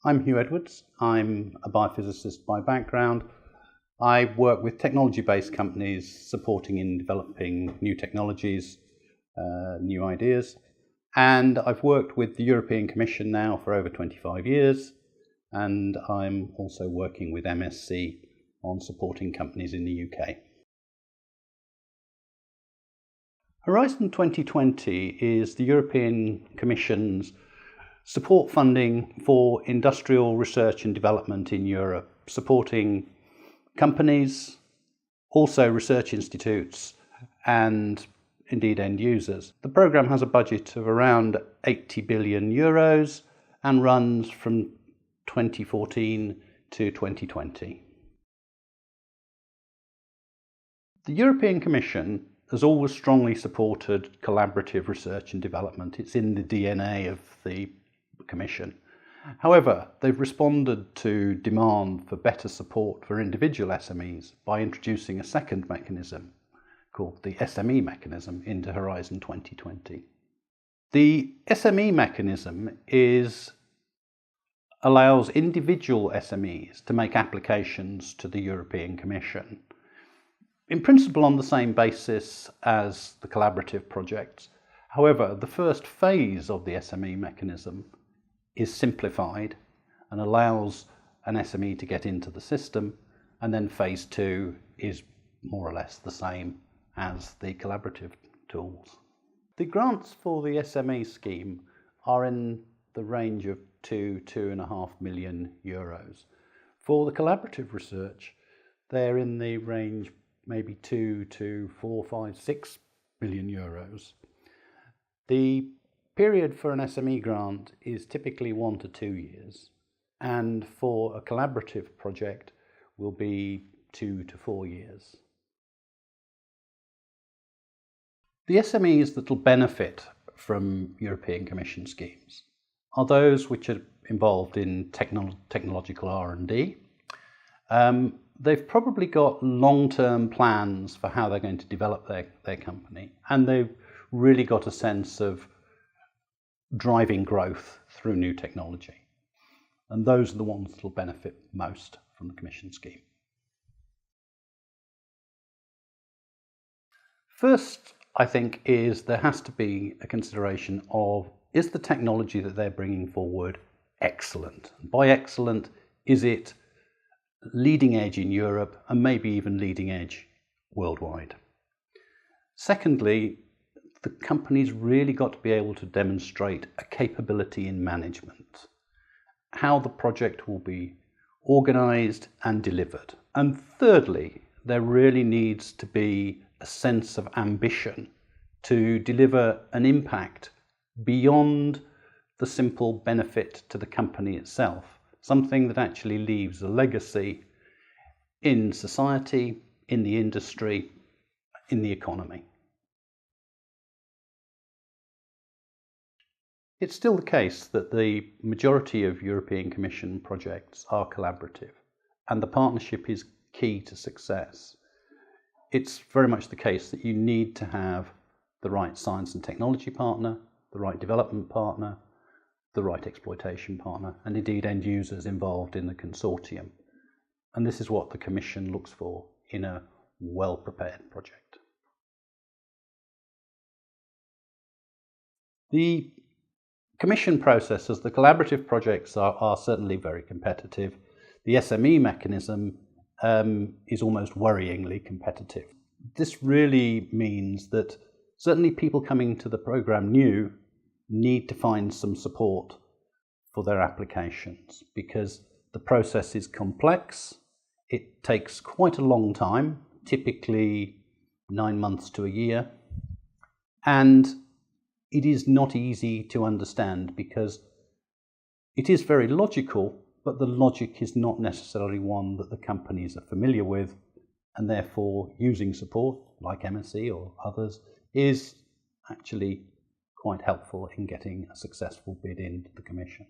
I'm Hugh Edwards. I'm a biophysicist by background. I work with technology-based companies supporting in developing new technologies, new ideas. And I've worked with the European Commission now for over 25 years. And I'm also working with MSC on supporting companies in the UK. Horizon 2020 is the European Commission's support funding for industrial research and development in Europe, supporting companies, also research institutes, and indeed end users. The programme has a budget of around 80 billion euros and runs from 2014 to 2020. The European Commission has always strongly supported collaborative research and development. It's in the DNA of the Commission. However, they've responded to demand for better support for individual SMEs by introducing a second mechanism called the SME mechanism into Horizon 2020. The SME mechanism allows individual SMEs to make applications to the European Commission, in principle on the same basis as the collaborative projects. However, the first phase of the SME mechanism is simplified and allows an SME to get into the system, and then phase 2 is more or less the same as the collaborative tools. The grants for the SME scheme are in the range of 2.5 million euros. For the collaborative research, they're in the range maybe 2 to 4, 5, 6 billion euros. The period for an SME grant is typically 1 to 2 years, and for a collaborative project will be 2 to 4 years. The SMEs that will benefit from European Commission schemes are those which are involved in technological R&D. They've probably got long-term plans for how they're going to develop their company, and they've really got a sense of driving growth through new technology. And those are the ones that will benefit most from the Commission scheme. First, I think, is there has to be a consideration of, is the technology that they're bringing forward excellent? And by excellent, is it leading edge in Europe and maybe even leading edge worldwide? Secondly, the company's really got to be able to demonstrate a capability in management, how the project will be organised and delivered. And thirdly, there really needs to be a sense of ambition to deliver an impact beyond the simple benefit to the company itself, something that actually leaves a legacy in society, in the industry, in the economy. It's still the case that the majority of European Commission projects are collaborative, and the partnership is key to success. It's very much the case that you need to have the right science and technology partner, the right development partner, the right exploitation partner, and indeed end users involved in the consortium. And this is what the Commission looks for in a well-prepared project. The Commission processes, the collaborative projects are certainly very competitive. The SME mechanism is almost worryingly competitive. This really means that certainly people coming to the programme new need to find some support for their applications, because the process is complex. It takes quite a long time, typically 9 months to a year, and it is not easy to understand because it is very logical, but the logic is not necessarily one that the companies are familiar with, and therefore using support like MSC or others is actually quite helpful in getting a successful bid into the Commission.